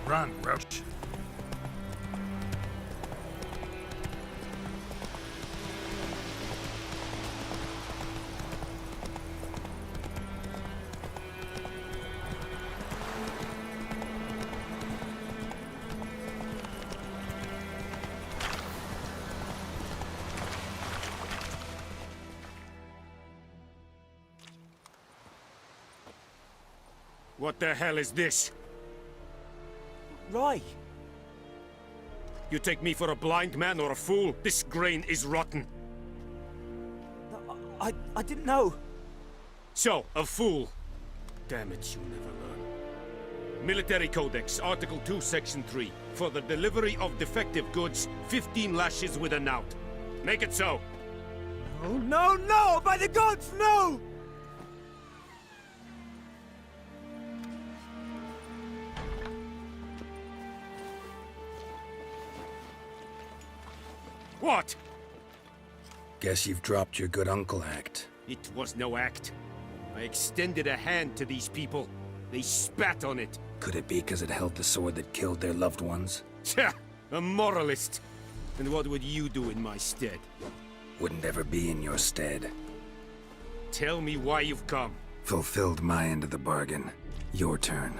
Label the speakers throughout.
Speaker 1: Run, Roach.
Speaker 2: What the hell is this?
Speaker 3: Rye!
Speaker 2: You take me for a blind man or a fool? This grain is rotten.
Speaker 3: I didn't know.
Speaker 2: So, a fool. Damn it, you never learn. Military Codex, Article 2, Section 3. For the delivery of defective goods, 15 lashes with a knout. Make it so.
Speaker 3: Oh, no, no! By the gods, no!
Speaker 2: What?
Speaker 4: Guess you've dropped your good uncle act.
Speaker 2: It was no act. I extended a hand to these people. They spat on it.
Speaker 4: Could it be because it held the sword that killed their loved ones?
Speaker 2: Tja, a moralist. And what would you do in my stead?
Speaker 4: Wouldn't ever be in your stead.
Speaker 2: Tell me why you've come.
Speaker 4: Fulfilled my end of the bargain. Your turn.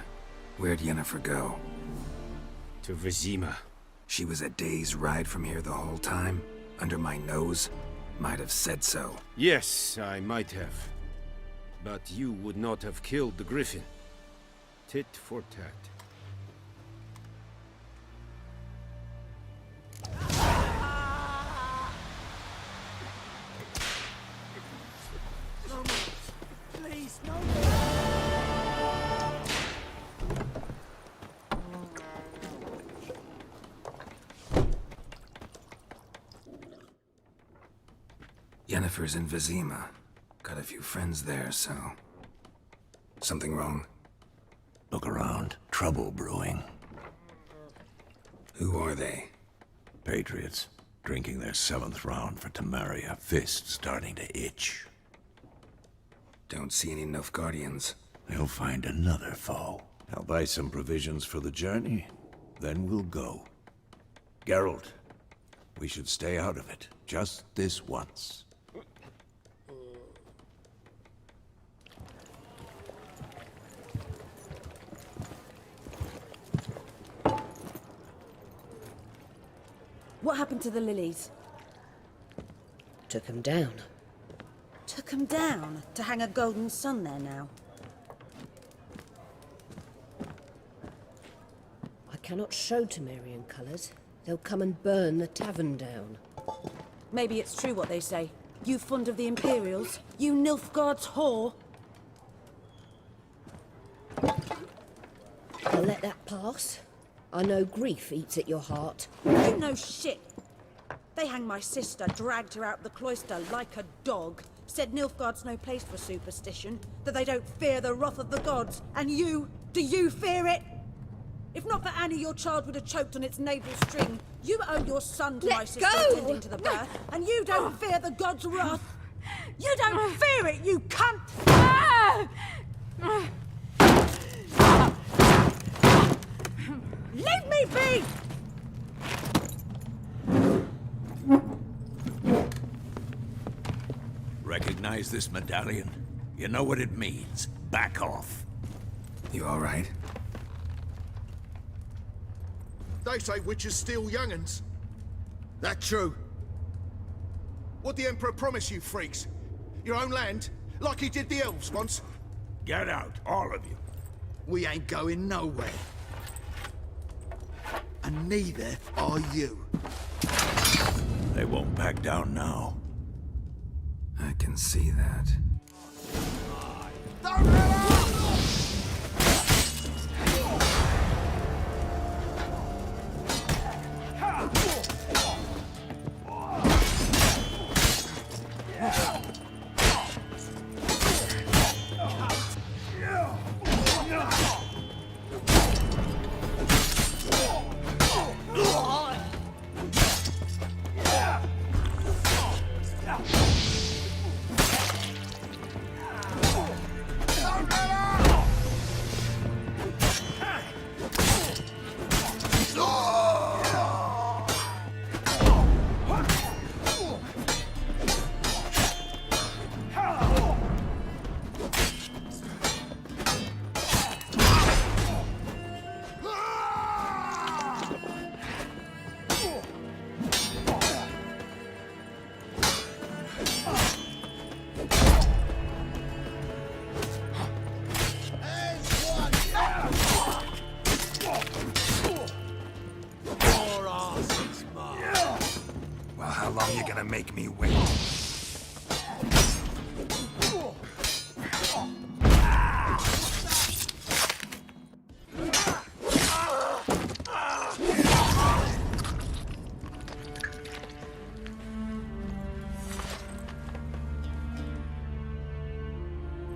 Speaker 4: Where'd Yennefer go?
Speaker 2: To Vizima.
Speaker 4: She was a day's ride from here the whole time? Under my nose? Might have said so.
Speaker 2: Yes, I might have. But you would not have killed the Griffin. Tit for tat.
Speaker 3: Please, no!
Speaker 4: Yennefer's in Vizima. Got a few friends there, so... Something wrong?
Speaker 5: Look around. Trouble brewing.
Speaker 4: Who are they?
Speaker 5: Patriots. Drinking their 7th round for Temeria. Fists starting to itch.
Speaker 4: Don't see any Nilfgaardians.
Speaker 5: They'll find another foe. I'll buy some provisions for the journey. Then we'll go. Geralt, we should stay out of it. Just this once.
Speaker 6: What happened to the lilies?
Speaker 7: Took him down.
Speaker 6: Took 'em down to hang a golden sun there now.
Speaker 7: I cannot show Temerian colours. They'll come and burn the tavern down.
Speaker 6: Maybe it's true what they say. You fond of the Imperials? You Nilfgaard's whore?
Speaker 7: I'll let that pass. I know grief eats at your heart.
Speaker 6: You know shit. They hanged my sister, dragged her out the cloister like a dog. Said Nilfgaard's no place for superstition, that they don't fear the wrath of the gods. And you, do you fear it? If not for Annie, your child would have choked on its navel string. You owe your son to my
Speaker 7: Let
Speaker 6: sister
Speaker 7: go!
Speaker 6: attending to the birth, and you don't fear the gods' wrath. You don't fear it, you cunt! Leave me be!
Speaker 5: Recognize this medallion? You know what it means. Back off.
Speaker 4: You alright?
Speaker 8: They say witches steal young'uns. That true? What the Emperor promise you freaks? Your own land? Like he did the elves once?
Speaker 5: Get out, all of you.
Speaker 8: We ain't going nowhere. And neither are you.
Speaker 5: They won't back down now.
Speaker 4: I can see that.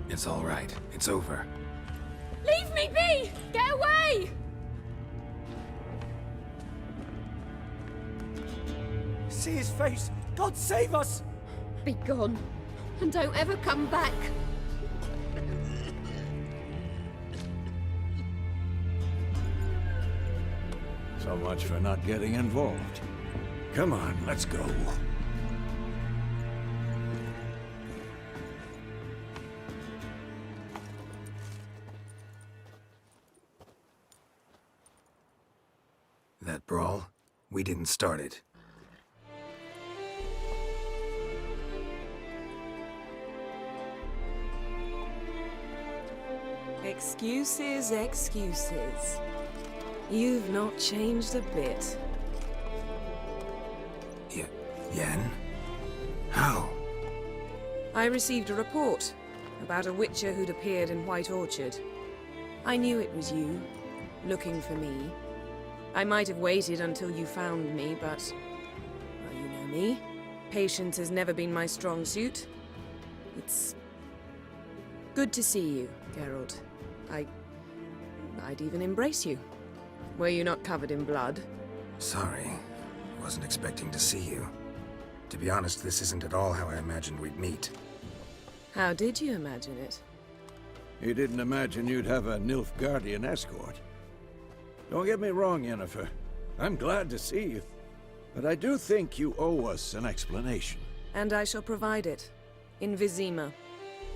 Speaker 4: It's all right. It's over.
Speaker 1: Leave me be! Get away!
Speaker 3: See his face! God save us!
Speaker 1: Be gone, and don't ever come back.
Speaker 5: So much for not getting involved. Come on, let's go.
Speaker 4: That brawl, we didn't start it.
Speaker 9: Excuses, excuses. You've not changed a bit.
Speaker 4: Yen? How?
Speaker 9: I received a report about a witcher who'd appeared in White Orchard. I knew it was you, looking for me. I might have waited until you found me, but... well, you know me. Patience has never been my strong suit. It's... good to see you, Geralt. I'd even embrace you. Were you not covered in blood?
Speaker 4: Sorry. Wasn't expecting to see you. To be honest, this isn't at all how I imagined we'd meet.
Speaker 9: How did you imagine it?
Speaker 5: You didn't imagine you'd have a Nilfgaardian escort. Don't get me wrong, Yennefer. I'm glad to see you. But I do think you owe us an explanation.
Speaker 9: And I shall provide it. In Vizima.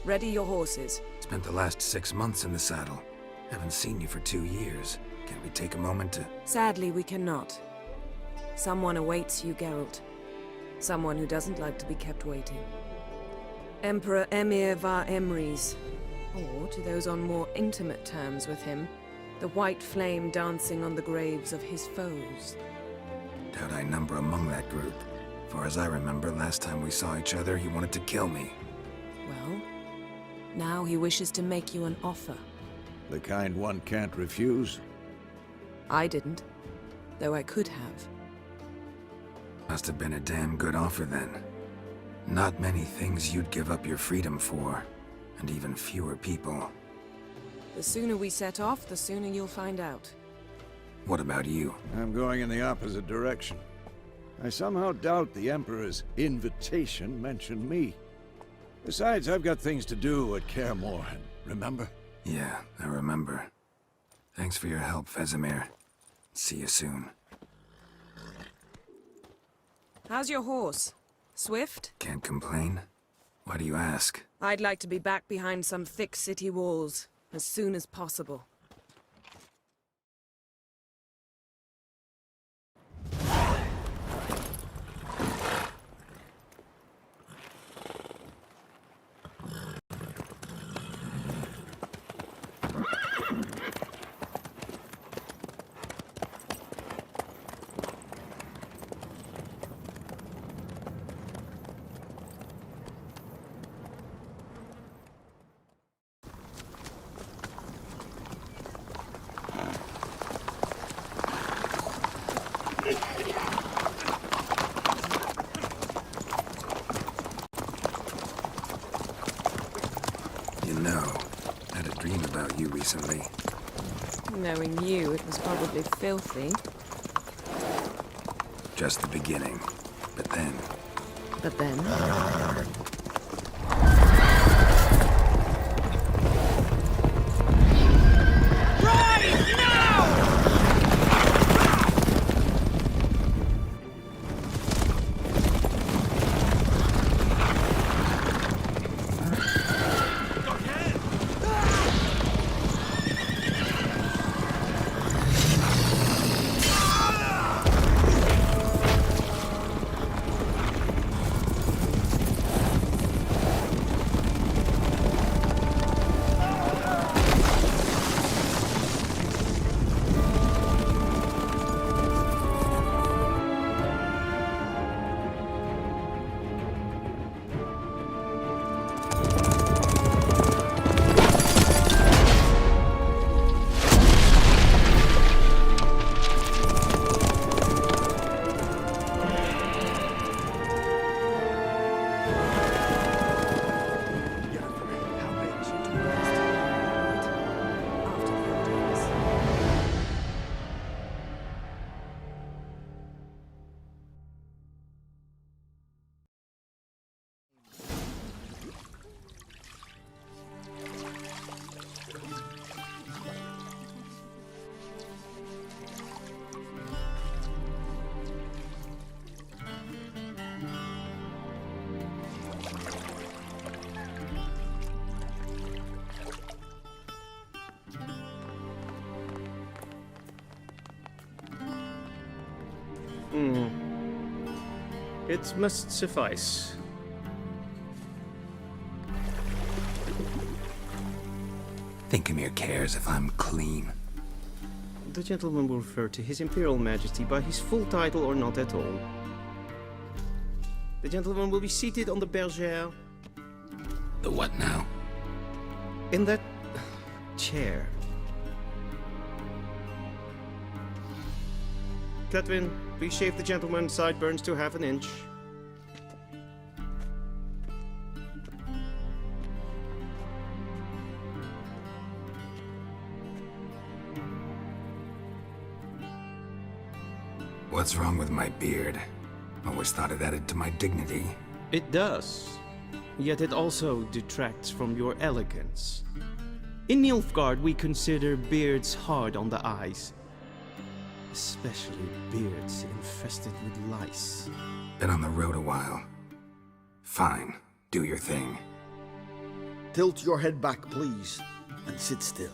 Speaker 9: Ready your horses.
Speaker 4: Spent the last 6 months in the saddle. Haven't seen you for 2 years. Can't we take a moment to...
Speaker 9: Sadly, we cannot. Someone awaits you, Geralt. Someone who doesn't like to be kept waiting. Emperor Emir var Emrys. Or, to those on more intimate terms with him, the white flame dancing on the graves of his foes.
Speaker 4: Doubt I number among that group. Far as I remember, last time we saw each other, he wanted to kill me.
Speaker 9: Well, now he wishes to make you an offer.
Speaker 5: The kind one can't refuse.
Speaker 9: I didn't, though I could have.
Speaker 4: Must have been a damn good offer then. Not many things you'd give up your freedom for, and even fewer people.
Speaker 9: The sooner we set off, the sooner you'll find out.
Speaker 4: What about you?
Speaker 5: I'm going in the opposite direction. I somehow doubt the Emperor's invitation mentioned me. Besides, I've got things to do at Kaer Morhen, remember?
Speaker 4: Yeah, I remember. Thanks for your help, Vesemir. See you soon.
Speaker 9: How's your horse? Swift?
Speaker 4: Can't complain. Why do you ask?
Speaker 9: I'd like to be back behind some thick city walls as soon as possible.
Speaker 4: You know, I had a dream about you recently.
Speaker 9: Knowing you, it was probably filthy.
Speaker 4: Just the beginning. But then...
Speaker 9: But then...
Speaker 10: It must suffice.
Speaker 4: Think Emir cares if I'm clean.
Speaker 10: The gentleman will refer to His Imperial Majesty by his full title or not at all. The gentleman will be seated on the bergère.
Speaker 4: The what now?
Speaker 10: In that chair. Cletwin, please shave the gentleman's sideburns to half an inch.
Speaker 4: What's wrong with my beard? Always thought it added to my dignity.
Speaker 10: It does. Yet it also detracts from your elegance. In Nilfgaard, we consider beards hard on the eyes. Especially beards infested with lice.
Speaker 4: Been on the road a while. Fine, do your thing.
Speaker 3: Tilt your head back, please, and sit still.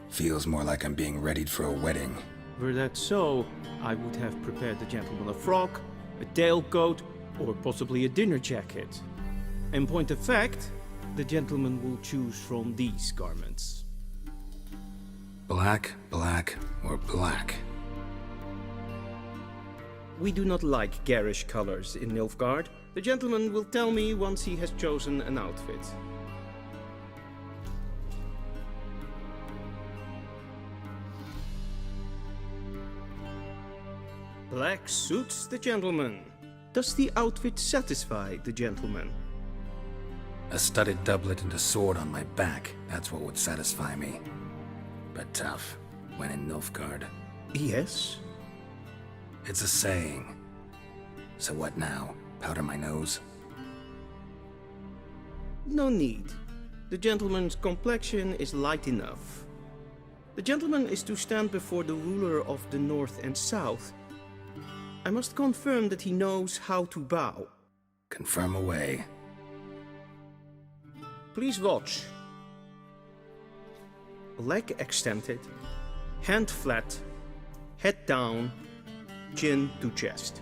Speaker 4: Feels more like I'm being readied for a wedding.
Speaker 10: Were that so, I would have prepared the gentleman a frock, a tailcoat, or possibly a dinner jacket. In point of fact, the gentleman will choose from these garments.
Speaker 4: Black, black, or black?
Speaker 10: We do not like garish colors in Nilfgaard. The gentleman will tell me once he has chosen an outfit. Black suits the gentleman. Does the outfit satisfy the gentleman?
Speaker 4: A studded doublet and a sword on my back, that's what would satisfy me. But tough, when in Nilfgaard.
Speaker 10: Yes.
Speaker 4: It's a saying. So what now? Powder my nose?
Speaker 10: No need. The gentleman's complexion is light enough. The gentleman is to stand before the ruler of the North and South. I must confirm that he knows how to bow.
Speaker 4: Confirm away.
Speaker 10: Please watch. Leg extended, hand flat, head down, chin to chest.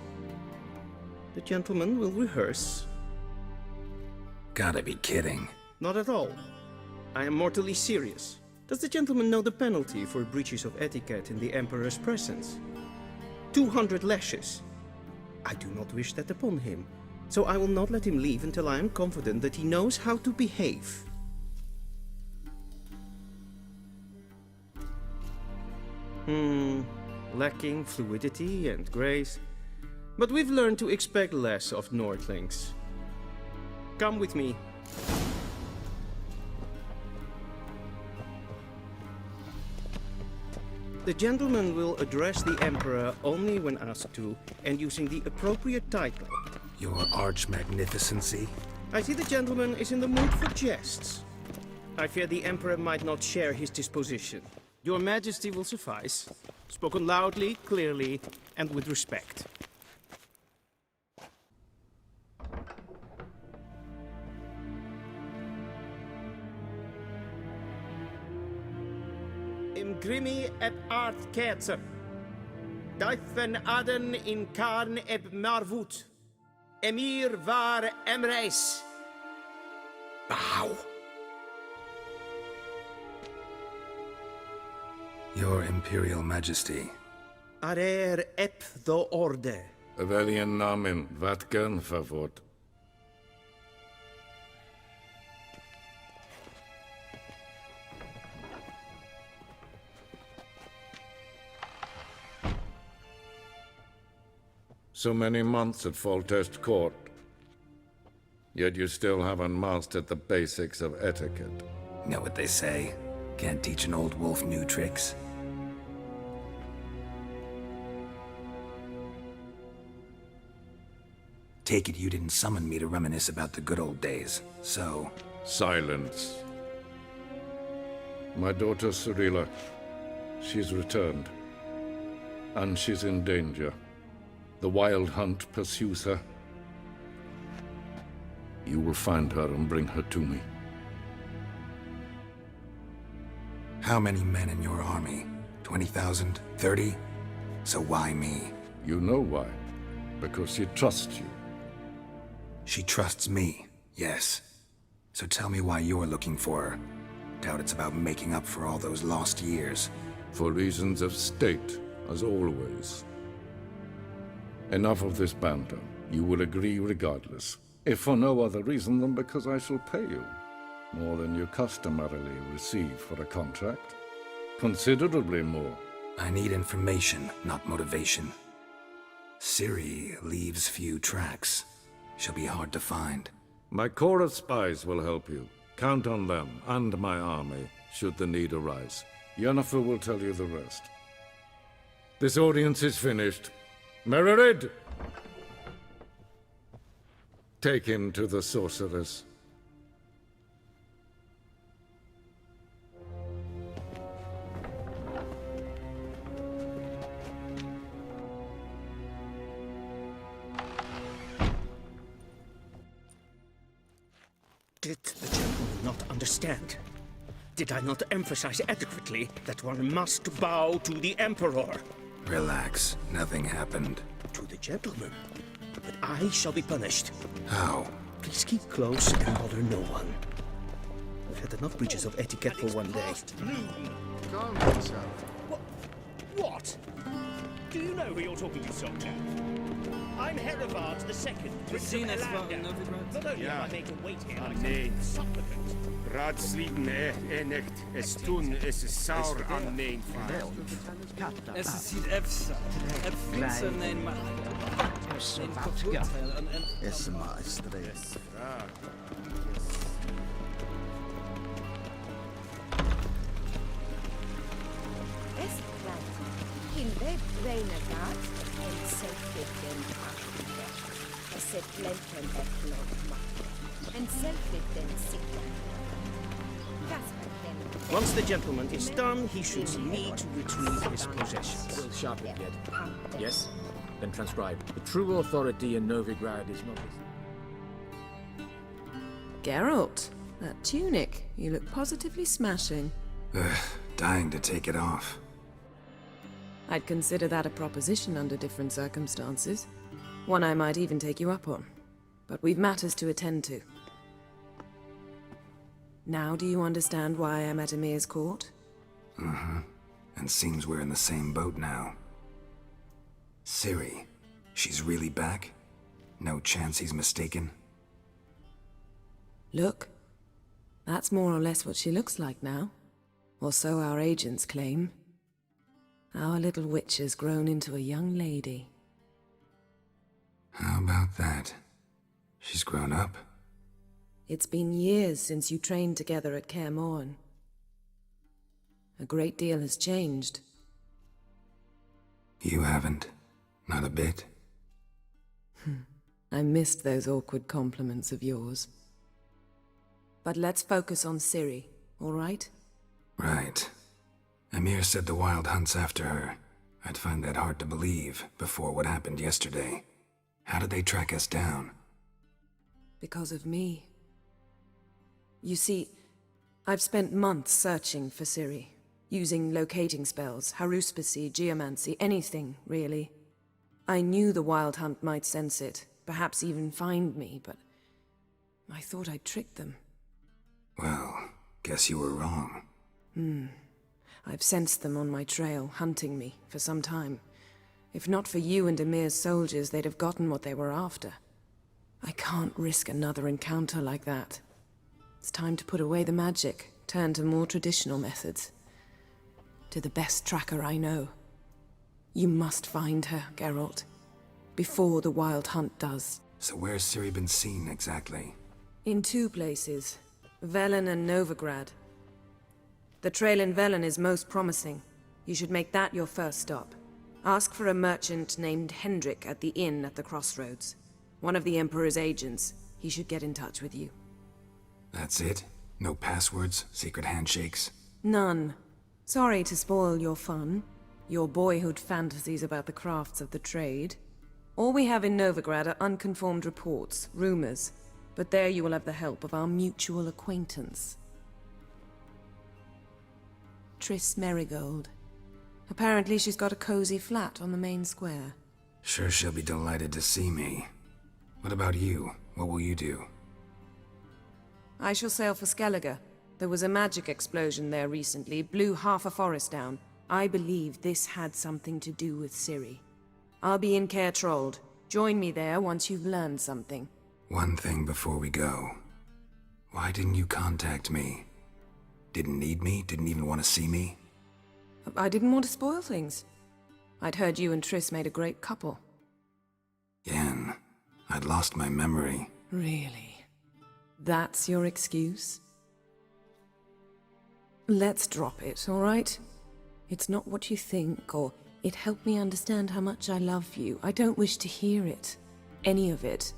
Speaker 10: The gentleman will rehearse.
Speaker 4: Gotta be kidding.
Speaker 10: Not at all. I am mortally serious. Does the gentleman know the penalty for breaches of etiquette in the Emperor's presence? 200 lashes. I do not wish that upon him, so I will not let him leave until I am confident that he knows how to behave. Lacking fluidity and grace, but we've learned to expect less of Nordlings. Come with me. The gentleman will address the Emperor only when asked to, and using the appropriate title.
Speaker 4: Your Arch-Magnificency?
Speaker 10: I see the gentleman is in the mood for jests. I fear the Emperor might not share his disposition. Your Majesty will suffice. Spoken loudly, clearly, and with respect. Imgrimi et art ketzer. Daifen aden in karn eb marvut. Emir var emreis.
Speaker 4: Bow. Your Imperial Majesty.
Speaker 10: Arer ep the orde.
Speaker 5: Welchen Namen? Wat gern verwort? So many months at Foltest Court. Yet you still haven't mastered the basics of etiquette.
Speaker 4: Know what they say? Can't teach an old wolf new tricks. Take it you didn't summon me to reminisce about the good old days, so...
Speaker 5: Silence. My daughter Cirilla, she's returned. And she's in danger.
Speaker 11: The Wild Hunt pursues her. You will find her and bring her to me.
Speaker 4: How many men in your army? 20,000? 30? So why me?
Speaker 11: You know why. Because she trusts you.
Speaker 4: She trusts me, yes. So tell me why you're looking for her. Doubt it's about making up for all those lost years.
Speaker 11: For reasons of state, as always. Enough of this banter. You will agree regardless. If for no other reason than because I shall pay you. More than you customarily receive for a contract. Considerably more.
Speaker 4: I need information, not motivation. Ciri leaves few tracks. She'll be hard to find.
Speaker 11: My corps of spies will help you. Count on them, and my army, should the need arise. Yennefer will tell you the rest. This audience is finished. Mererid! Take him to the sorceress.
Speaker 10: Did the gentleman not understand? Did I not emphasize adequately that one must bow to the Emperor?
Speaker 4: Relax. Nothing happened.
Speaker 10: To the gentleman. But I shall be punished.
Speaker 4: How?
Speaker 10: Please keep close and bother no one. I've had enough breaches of etiquette for one day.
Speaker 8: Calm yourself.
Speaker 10: What? Do you know who you're talking to, soldier? I'm Herivard II, Prince of Elanda. Not only am I made to wait here, I'm a supplicant.
Speaker 2: Raadsliden echt es tun es saur an mijn vader.
Speaker 3: Es sieht efsa. Efsa nein ma. Es maestres.
Speaker 7: Hilde Reinagat en selvfitten aftendet. Esset lenten eklog en selvfitten sikten.
Speaker 10: Once the gentleman is done, he should need to retrieve his possessions.
Speaker 12: Will sharpen yet. Yes? Then transcribe. The true authority in Novigrad is not...
Speaker 9: Geralt, that tunic. You look positively smashing.
Speaker 4: Dying to take it off.
Speaker 9: I'd consider that a proposition under different circumstances. One I might even take you up on. But we've matters to attend to. Now do you understand why I'm at Emir's court?
Speaker 4: Mm-hmm. And seems we're in the same boat now. Ciri, she's really back? No chance he's mistaken?
Speaker 9: Look. That's more or less what she looks like now. Or so our agents claim. Our little witch has grown into a young lady.
Speaker 4: How about that? She's grown up?
Speaker 9: It's been years since you trained together at Kaer Morhen. A great deal has changed.
Speaker 4: You haven't. Not a bit.
Speaker 9: I missed those awkward compliments of yours. But let's focus on Ciri, all right?
Speaker 4: Right. Emir said the Wild Hunt's after her. I'd find that hard to believe before what happened yesterday. How did they track us down?
Speaker 9: Because of me. You see, I've spent months searching for Ciri, using locating spells, haruspicy, geomancy, anything, really. I knew the Wild Hunt might sense it, perhaps even find me, but I thought I'd tricked them.
Speaker 4: Well, guess you were wrong.
Speaker 9: I've sensed them on my trail, hunting me, for some time. If not for you and Emir's soldiers, they'd have gotten what they were after. I can't risk another encounter like that. It's time to put away the magic, turn to more traditional methods. To the best tracker I know. You must find her, Geralt. Before the Wild Hunt does.
Speaker 4: So where's Ciri been seen, exactly?
Speaker 9: In two places. Velen and Novigrad. The trail in Velen is most promising. You should make that your first stop. Ask for a merchant named Hendrik at the inn at the crossroads. One of the Emperor's agents. He should get in touch with you.
Speaker 4: That's it? No passwords? Secret handshakes?
Speaker 9: None. Sorry to spoil your fun. Your boyhood fantasies about the crafts of the trade. All we have in Novigrad are unconfirmed reports, rumors. But there you will have the help of our mutual acquaintance. Triss Merigold. Apparently she's got a cozy flat on the main square.
Speaker 4: Sure she'll be delighted to see me. What about you? What will you do?
Speaker 9: I shall sail for Skellige. There was a magic explosion there recently, blew half a forest down. I believe this had something to do with Ciri. I'll be in Caer Trold. Join me there once you've learned something.
Speaker 4: One thing before we go. Why didn't you contact me? Didn't need me? Didn't even want to see me?
Speaker 9: I didn't want to spoil things. I'd heard you and Triss made a great couple.
Speaker 4: Yen, I'd lost my memory.
Speaker 9: Really? That's your excuse? Let's drop it, all right? It's not what you think, or it helped me understand how much I love you. I don't wish to hear it. Any of it.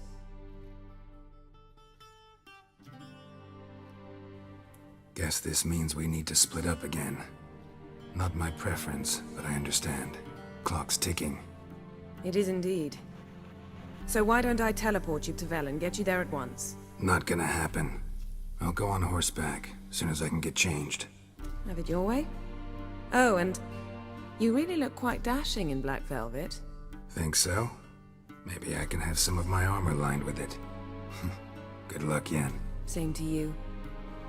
Speaker 4: Guess this means we need to split up again. Not my preference, but I understand. Clock's ticking.
Speaker 9: It is indeed. So why don't I teleport you to Velen, get you there at once?
Speaker 4: Not gonna happen. I'll go on horseback, as soon as I can get changed.
Speaker 9: Have it your way? Oh, and you really look quite dashing in black velvet.
Speaker 4: Think so? Maybe I can have some of my armor lined with it. Good luck, Yen.
Speaker 9: Same to you.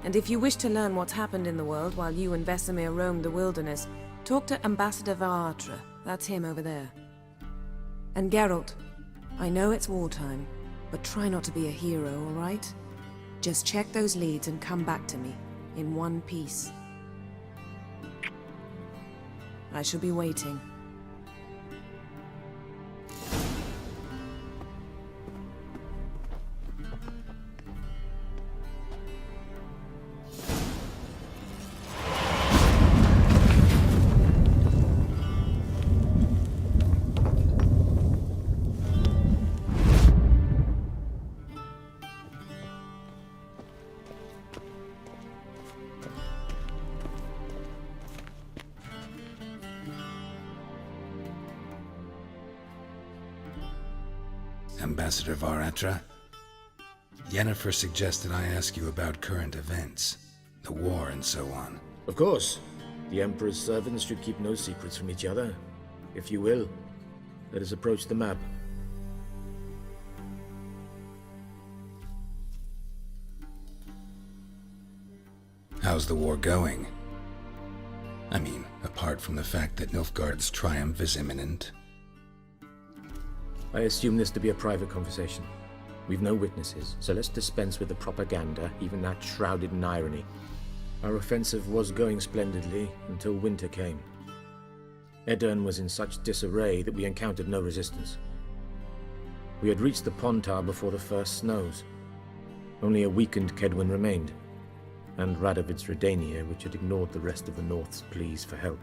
Speaker 9: And if you wish to learn what's happened in the world while you and Vesemir roamed the wilderness, talk to Ambassador Varatra. That's him over there. And Geralt, I know it's wartime, but try not to be a hero, all right? Just check those leads and come back to me, in one piece. I shall be waiting.
Speaker 4: Ambassador Varatra? Yennefer suggested I ask you about current events, the war and so on.
Speaker 12: Of course. The Emperor's servants should keep no secrets from each other. If you will, let us approach the map.
Speaker 4: How's the war going? I mean, apart from the fact that Nilfgaard's triumph is imminent.
Speaker 12: I assume this to be a private conversation. We've no witnesses, so let's dispense with the propaganda, even that shrouded in irony. Our offensive was going splendidly until winter came. Edirn was in such disarray that we encountered no resistance. We had reached the Pontar before the first snows. Only a weakened Kedwin remained, and Radovid's Redania, which had ignored the rest of the North's pleas for help.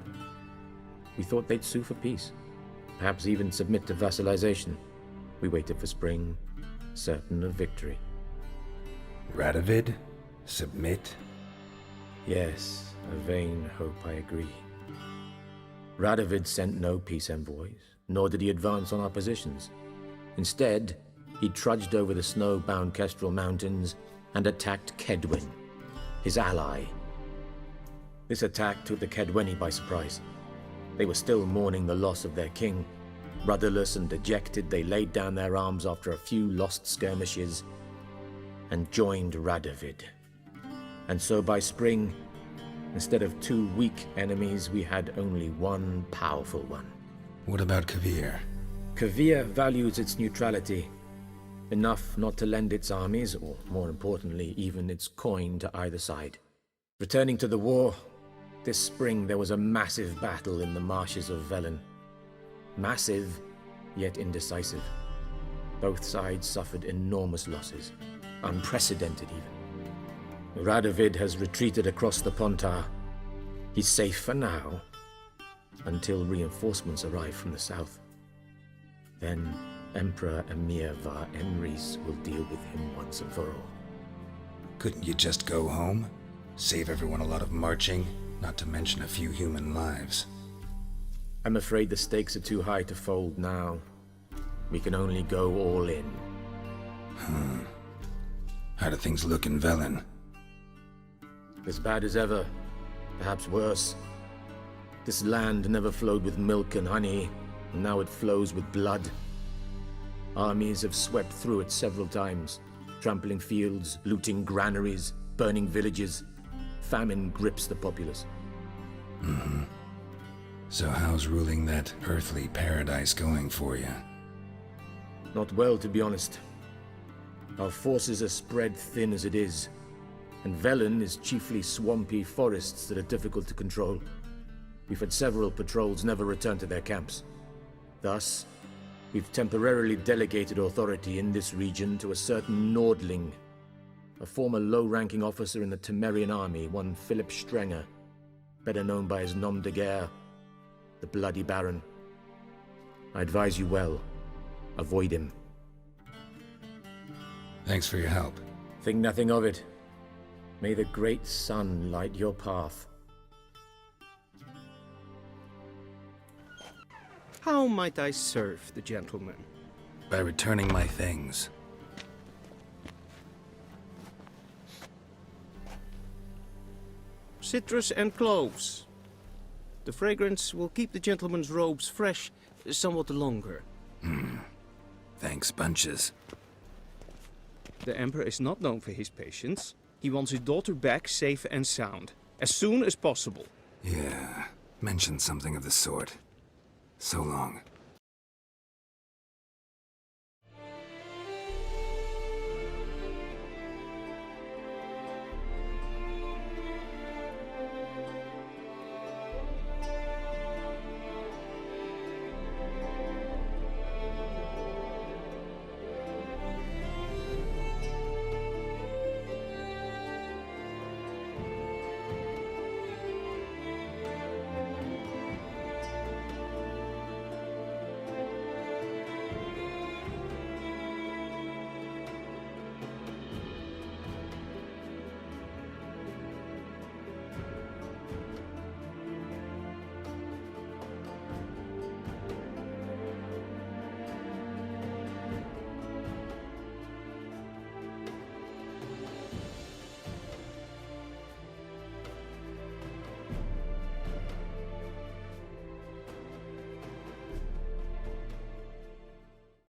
Speaker 12: We thought they'd sue for peace, perhaps even submit to vassalization. We waited for spring, certain of victory.
Speaker 4: Radovid? Submit?
Speaker 12: Yes, a vain hope, I agree. Radovid sent no peace envoys, nor did he advance on our positions. Instead, he trudged over the snow-bound Kestrel Mountains and attacked Kedwin, his ally. This attack took the Kedweni by surprise. They were still mourning the loss of their king. Rudderless and dejected, they laid down their arms after a few lost skirmishes and joined Radovid. And so by spring, instead of two weak enemies, we had only one powerful one.
Speaker 4: What about Kovir?
Speaker 12: Kovir values its neutrality, enough not to lend its armies, or more importantly, even its coin to either side. Returning to the war, this spring there was a massive battle in the marshes of Velen. Massive, yet indecisive. Both sides suffered enormous losses, unprecedented even. Radovid has retreated across the Pontar. He's safe for now, until reinforcements arrive from the south. Then Emperor Emhyr var Emreis will deal with him once and for all.
Speaker 4: Couldn't you just go home? Save everyone a lot of marching, not to mention a few human lives.
Speaker 12: I'm afraid the stakes are too high to fold now. We can only go all in.
Speaker 4: How do things look in Velen?
Speaker 12: As bad as ever, perhaps worse. This land never flowed with milk and honey, and now it flows with blood. Armies have swept through it several times, trampling fields, looting granaries, burning villages. Famine grips the populace.
Speaker 4: So how's ruling that earthly paradise going for you?
Speaker 12: Not well, to be honest. Our forces are spread thin as it is, and Velen is chiefly swampy forests that are difficult to control. We've had several patrols never return to their camps. Thus, we've temporarily delegated authority in this region to a certain Nordling, a former low-ranking officer in the Temerian army, one Philip Strenger, better known by his nom de guerre, the Bloody Baron. I advise you well. Avoid him.
Speaker 4: Thanks for your help.
Speaker 12: Think nothing of it. May the great sun light your path.
Speaker 10: How might I serve the gentleman?
Speaker 4: By returning my things.
Speaker 10: Citrus and cloves. The fragrance will keep the gentleman's robes fresh somewhat longer.
Speaker 4: Thanks, bunches.
Speaker 10: The Emperor is not known for his patience. He wants his daughter back safe and sound, as soon as possible.
Speaker 4: Yeah, mentioned something of the sort. So long.